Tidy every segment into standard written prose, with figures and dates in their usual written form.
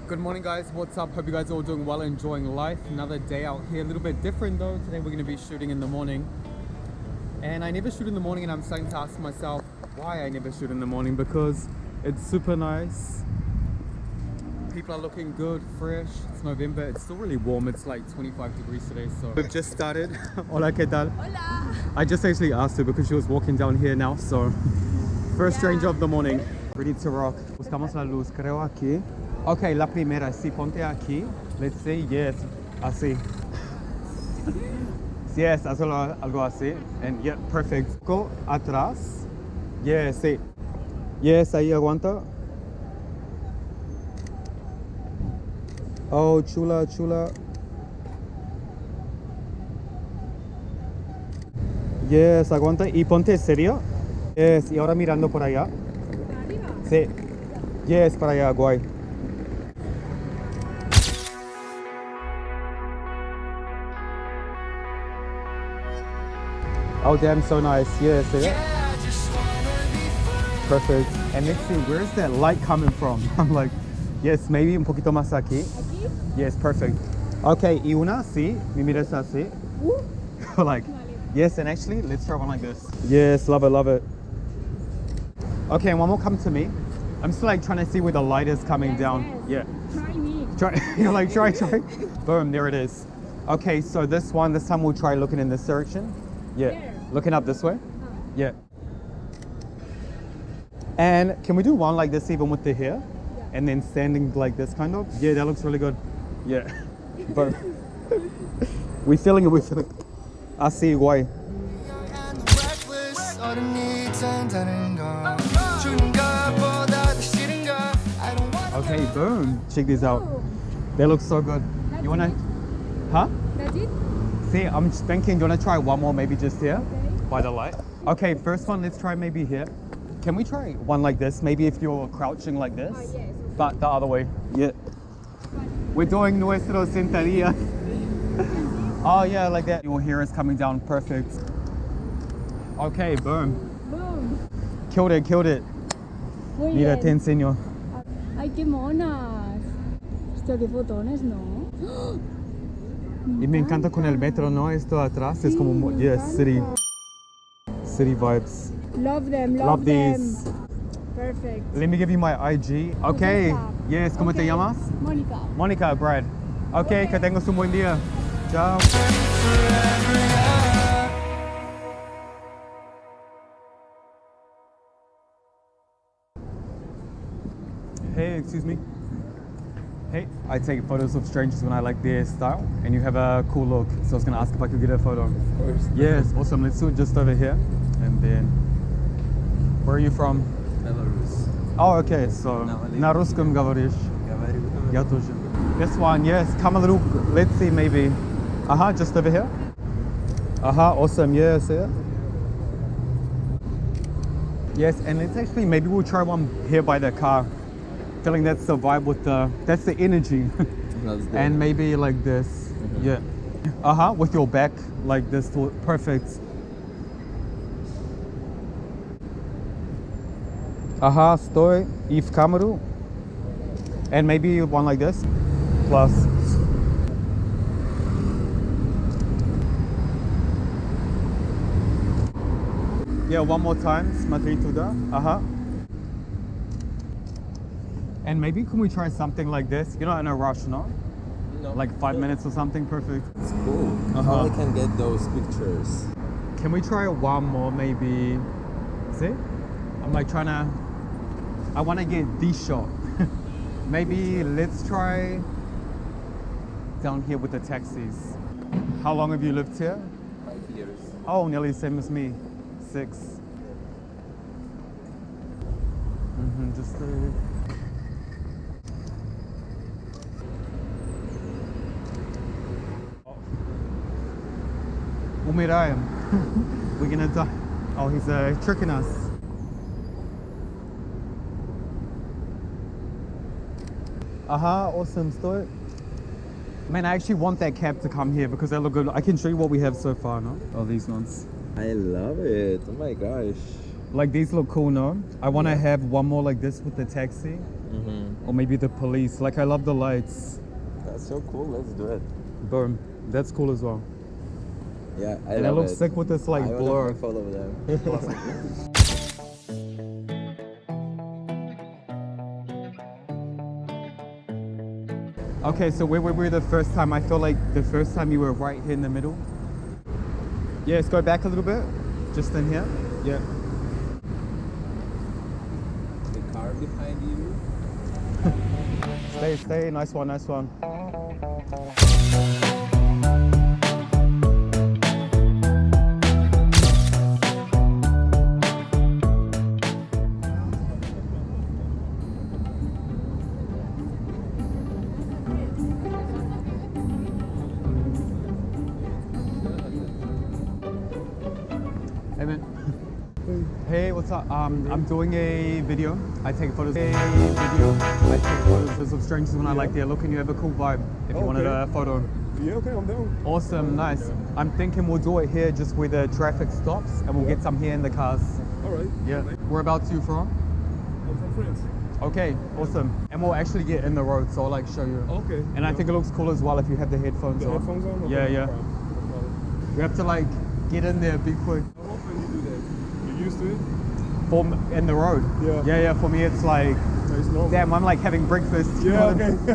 Good morning guys, what's up? Hope you guys are all doing well, enjoying life. Another day out here, a little bit different though. Today we're going to be shooting in the morning. And I never shoot in the morning and I'm starting to ask myself why I never shoot in the morning, because it's super nice. People are looking good, fresh. It's November, it's still really warm. It's like 25 degrees today, so. We've just started. Hola, ¿qué tal? Hola. I just actually asked her because she was walking down here now, so. First stranger of the morning. Ready to rock. Buscamos la luz, creo aquí. Ok, la primera, si ponte aquí. Let's see, yes, así. Yes, hazlo algo así. And yeah, perfect. Go atrás. Yes, sí. Yes, ahí aguanta. Oh, chula, chula. Yes, aguanta. Y ponte serio. Yes, y ahora mirando por allá. Sí. Yes, para allá, guay. Oh damn, so nice. Yes, yeah. Perfect. And let's see, where is that light coming from? I'm like, yes, maybe un poquito más aquí. ¿Aquí? Yes, perfect. Okay, y una, sí, mi miras así. Like, yes, and actually, let's try one like this. Yes, love it, love it. Okay, and one more come to me. I'm still like trying to see where the light is coming down. Yes. Yeah. Try me. Try, you're like, try. Boom, there it is. Okay, so this time we'll try looking in this direction. Yeah. There. Looking up this way? Yeah. And can we do one like this even with the hair? Yeah. And then standing like this kind of? Yeah, that looks really good. Yeah. But we're feeling it. I see why. Okay, boom. Check this out. They look so good. That's You wanna? it? Huh? That's it? See, I'm just thinking, do you wanna try one more maybe just here? Okay. By the light. Okay, first one, let's try maybe here. Can we try one like this? Maybe if you're crouching like this. Yes. But the other way. Yeah. We're doing nuestro sentadilla. Oh yeah, like that. Your hair is coming down perfect. Okay, boom. Boom. Killed it. Muy Mira, te bien. enseño. Ay, qué monas. Hostia, qué fotones, ¿no? Y me encanta con el metro, ¿no? Esto atrás es como, me yes, encanta. city vibes. Love them, Love these. Perfect. Let me give you my IG. Okay. está? Yes, ¿cómo te Okay. llamas? Mónica. Mónica, Brad. Okay, que tengas un buen día. Chao. Hey, excuse me. Hey, I take photos of strangers when I like their style, and you have a cool look. So I was gonna ask if I could get a photo. Of course. Yes, awesome. Let's do it just over here, and then. Where are you from? Belarus. Oh, okay. So na ruskom говоришь. Я тоже. This one, yes. Come a little. Let's see, maybe. Just over here. Awesome. Yes, yeah. Yes, and let's actually maybe we'll try one here by the car. Feeling that's the vibe with that's the energy. And maybe like this. Yeah. With your back like this. Perfect. Sтой и в камеру. And maybe one like this. Plus. Yeah, one more time. Смотри туда. And maybe can we try something like this? You're not in a rush, no? No. Like 5 minutes or something, perfect. It's cool. How I can get those pictures? Can we try one more maybe? See? I'm like I want to get this shot. Maybe let's try down here with the taxis. How long have you lived here? 5 years. Oh, nearly the same as me. 6. Just Umiraем. We're gonna die. Oh, he's tricking us. Awesome. Story. Man, I actually want that cab to come here because they look good. I can show you what we have so far, no? Oh, these ones. I love it. Oh my gosh. Like these look cool, no? I want to have one more like this with the taxi. Or maybe the police. Like I love the lights. That's so cool. Let's do it. Boom. That's cool as well. Yeah, I And it love looks sick with this like I blur. want to follow them. Okay, so where were we the first time? I feel like the first time you were right here in the middle. Yeah, let's go back a little bit. Just in here. Yeah. The car behind you. Stay. Nice one, nice one. Hey man. Hey, what's up? I'm doing a video. I take photos. I take photos. This looks strange when I like the look, and you have a cool vibe. If you wanted a photo. Yeah, okay, I'm down. Awesome, nice. I'm thinking we'll do it here just where the traffic stops, and we'll get some here in the cars. All right. Yeah. Whereabouts you from? I'm from France. Okay, awesome. And we'll actually get in the road, so I'll like show you. Okay. And I think it looks cool as well if you have the headphones The on. headphones on? Okay, Yeah, no yeah. problem, no problem. We have to like get in there, be quick. How often you do that? You used to it? In the road. Yeah. Yeah. For me, it's like, It's normal. damn, I'm like having breakfast. you know Yeah, what I okay.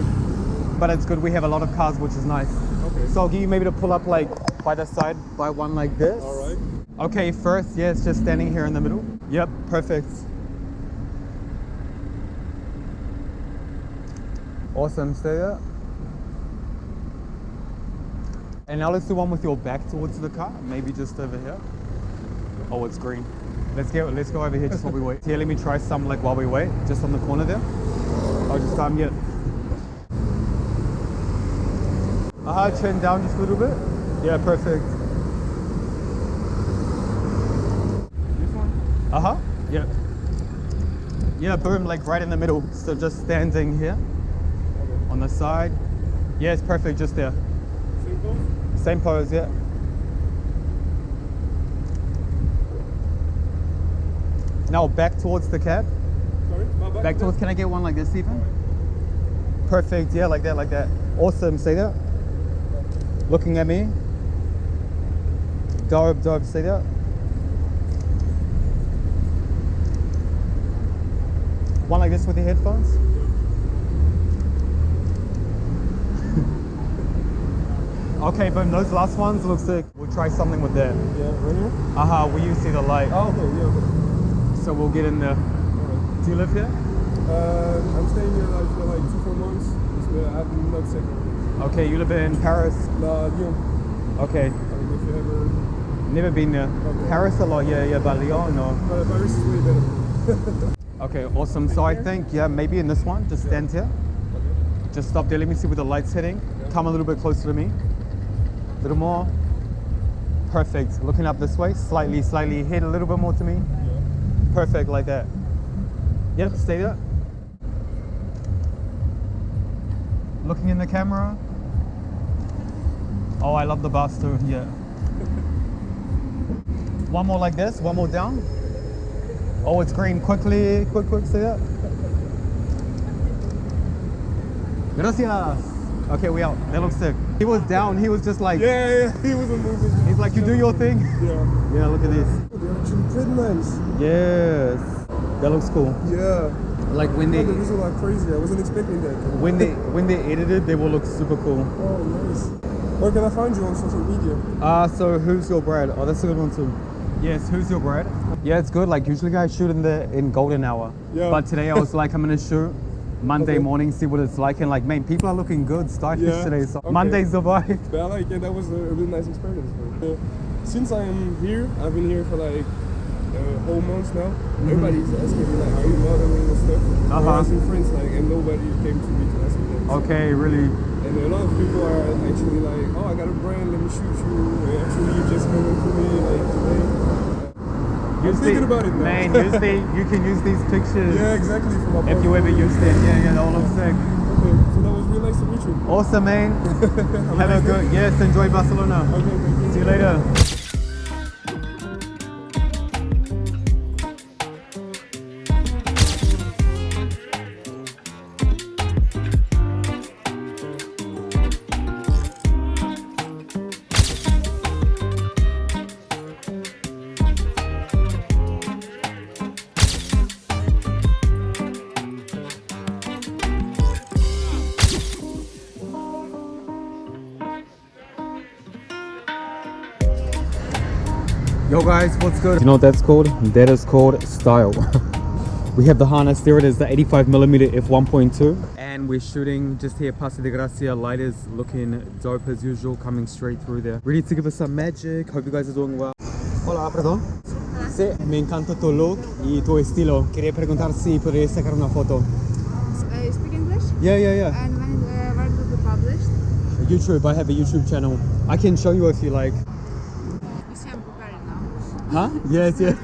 mean? But it's good. We have a lot of cars, which is nice. Okay. So I'll get you maybe to pull up like by the side, by one like this. All right. Okay, first, yeah, it's just standing here in the middle. Yep, perfect. Awesome, stay there. And now let's do one with your back towards the car, maybe just over here. Oh, it's green. Let's go over here just while we wait. Here, let me try some like while we wait, just on the corner there. I'll just yeah. Chin down just a little bit. Yeah, perfect. This one? Yeah. Yeah, boom, like right in the middle. So just standing here Okay. on the side. Yeah, it's perfect, just there. Same pose? Same pose, yeah. Now back towards the cab. Sorry? Back towards, can I get one like this even? Perfect, yeah, like that. Awesome, say that. Looking at me. Dope, say that. One like this with your headphones. Okay, boom, those last ones look sick. We'll try something with that. Yeah, right here? Where you see the light. Oh, okay, yeah, okay. So we'll get in there. All right. Do you live here? I'm staying here like for like 2-4 months. I'm not second. Okay, you live in Paris. Lyon. Okay, I don't know if you ever... never been there. Okay. Paris a lot, yeah, but Lyon, no. Paris is way better. Okay, awesome. So I think, yeah, maybe in this one, just stand here. Okay. Just stop there, let me see where the light's hitting. Yeah. Come a little bit closer to me. A little more. Perfect. Looking up this way, slightly, head a little bit more to me. Yeah. Perfect, like that. Yep, stay there. Looking in the camera. Oh, I love the bus too, yeah. One more like this, one more down. Oh, it's green, quickly, quick, stay there. Gracias. Okay, we out. That looks sick. He was down, he was just like, Yeah, he wasn't moving. he's like, you do your thing. Yeah. Yeah, look at this. They're actually pretty nice. Yes. That looks cool. Yeah. Like when Oh, these are like crazy. I wasn't expecting that. when they edited, they will look super cool. Oh, nice. Where can I find you on social media? So WhosYourBrad? Oh, that's a good one too. Yes, WhosYourBrad? Yeah, it's good. Like usually I shoot in golden hour. Yeah. But today I was like, I'm gonna shoot Monday Okay. morning, see what it's like, and like, man, people are looking good, stylish Yeah. today. So Okay. Monday's the vibe. But I like it. That was a really nice experience. Since I am here, I've been here for like whole months now. Everybody's asking me like, are you modeling and stuff? When I was in France, like, and nobody came to me to ask me that. So- Okay, really. And a lot of people are actually like, oh, I got a brand, let me shoot you. And actually, you just coming to me like today. I'm thinking about it now. Man, you can use these pictures Yeah, exactly. For my if you ever portfolio. used it. Yeah, that all looks sick. Okay, so that was really nice to meet you. Awesome, man. Have a nice good, day. yes, enjoy Barcelona. Okay, thank you. See you later. Yo guys, what's good? You know what that's called? That is called style. We have the harness, there it is, the 85mm f1.2. And we're shooting just here, Paso de Gracia. Light is looking dope as usual, coming straight through there. Ready to give us some magic. Hope you guys are doing well. Hola, perdón. Sí, me encanta tu look y tu estilo. Quería preguntar si podría sacar una foto. You speak English? Yeah. And where will be published? YouTube, I have a YouTube channel. I can show you if you like. You see I'm preparing now. Huh? Yes, yeah.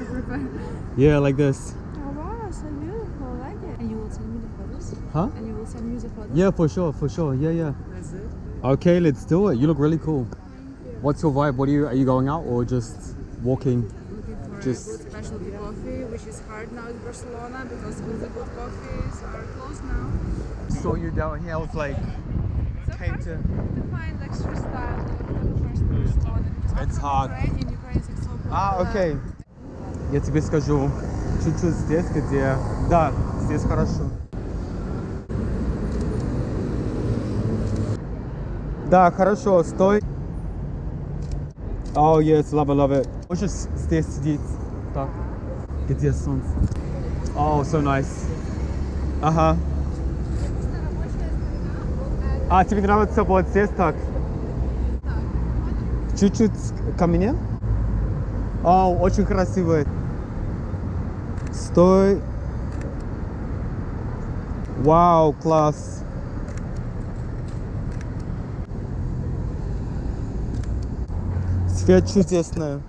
Yeah, like this. Oh wow, so beautiful, I like it. And you will send me the photos? Huh? And you will send me the photos? Yeah, for sure. Yeah. That's it. Okay, let's do it. You look really cool. Thank you. What's your vibe? Are you going out or just walking? Looking for Just- a good specialty coffee, which is hard now in Barcelona because all the good coffees are closed now. Saw you down here. I was like, So came hard to. to find like street style first in Barcelona because I'm It's from hard. Ukraine, in Ukraine it's so А, окей. Я тебе скажу. Чуть-чуть здесь, где... Да, здесь хорошо. Да, хорошо, стой. Oh, yes, love it. Можешь здесь сидеть? Так. Где солнце? Oh, so nice. Ага. А, тебе нравится вот здесь так? Чуть-чуть ко мне? О, очень красиво. Стой. Вау, класс. Свет чудесный.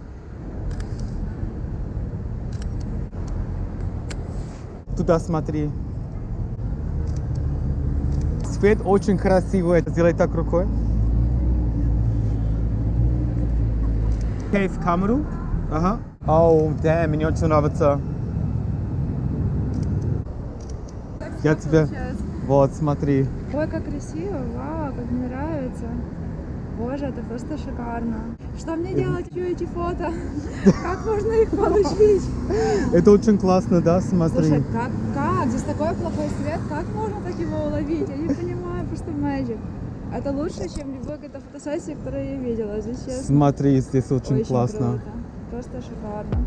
Туда смотри. Свет очень красивый. Сделай так рукой. Окей, в камеру. Ага. Оу, damn, мне очень нравится. Я тебе... Вот, смотри. Ой, как красиво, вау, как мне нравится. Боже, это просто шикарно. Что мне делать эти фото? Как можно их получить? Это очень классно, да, смотри. Слушай, как? Здесь такой плохой свет, как можно так его уловить? Я не понимаю, просто magic. Это лучше, чем любая какая-то фотосессия, которую я видела, здесь честно. Смотри, здесь очень классно. Круто. Просто шикарно.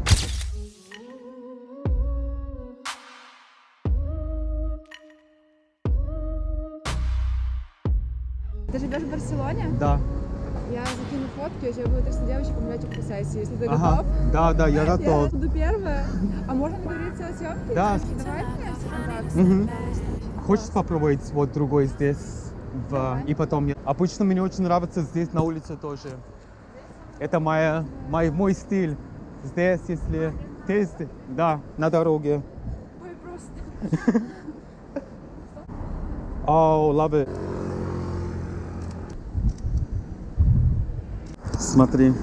Ты живешь в Барселоне? Да. Я закину фотки, у тебя будет 300 девочек гулять в фотосессии. Если ты Ага. готов? Да, я Я готов. буду первая. А можно договориться о съемке? Да. Давай контакт. Мгм. Хочешь попробовать вот другой здесь? И потом... Обычно мне очень нравится здесь на улице тоже. Это мой стиль. Здесь, если... Здесь, да, на дороге. Ой, просто. Oh, love it. Смотри.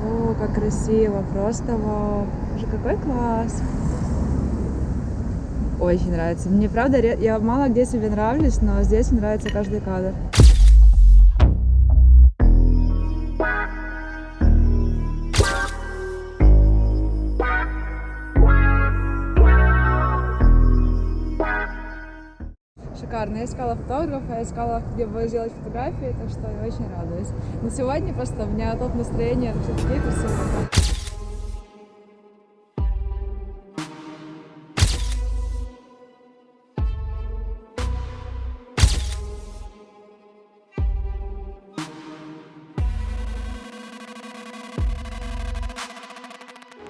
О, как красиво, просто вау. Боже, какой класс. Очень нравится. Мне правда, я мало где себе нравлюсь, но здесь мне нравится каждый кадр. Шикарно. Я искала фотографа, я искала, где бы сделать фотографии, так что я очень радуюсь. Но сегодня просто у меня топ настроение, все такие красивые.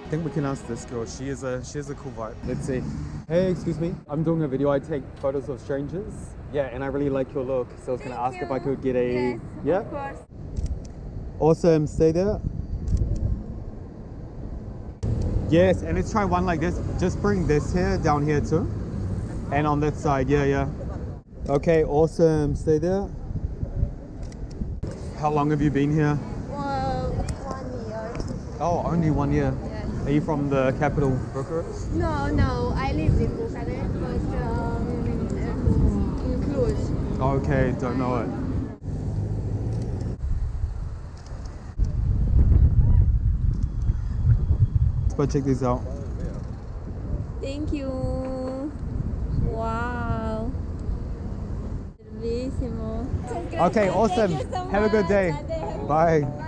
I think we can ask this girl. She has a cool vibe. Let's see. Hey, excuse me. I'm doing a video. I take photos of strangers. Yeah, and I really like your look, so I was gonna ask if I could get a. Yeah. Of course. Awesome. Stay there. Yes, and let's try one like this. Just bring this here down here too, and on that side. Yeah. Okay. Awesome. Stay there. How long have you been here? Well, 1 year. Oh, only 1 year. Yes. Are you from the capital, Bucharest? No, I live in Bucharest, but in Cluj. Okay, don't know it. Let's check this out. Thank you. Wow. Bellissimo. Okay, awesome. Thank you so Have a good day. much. Bye.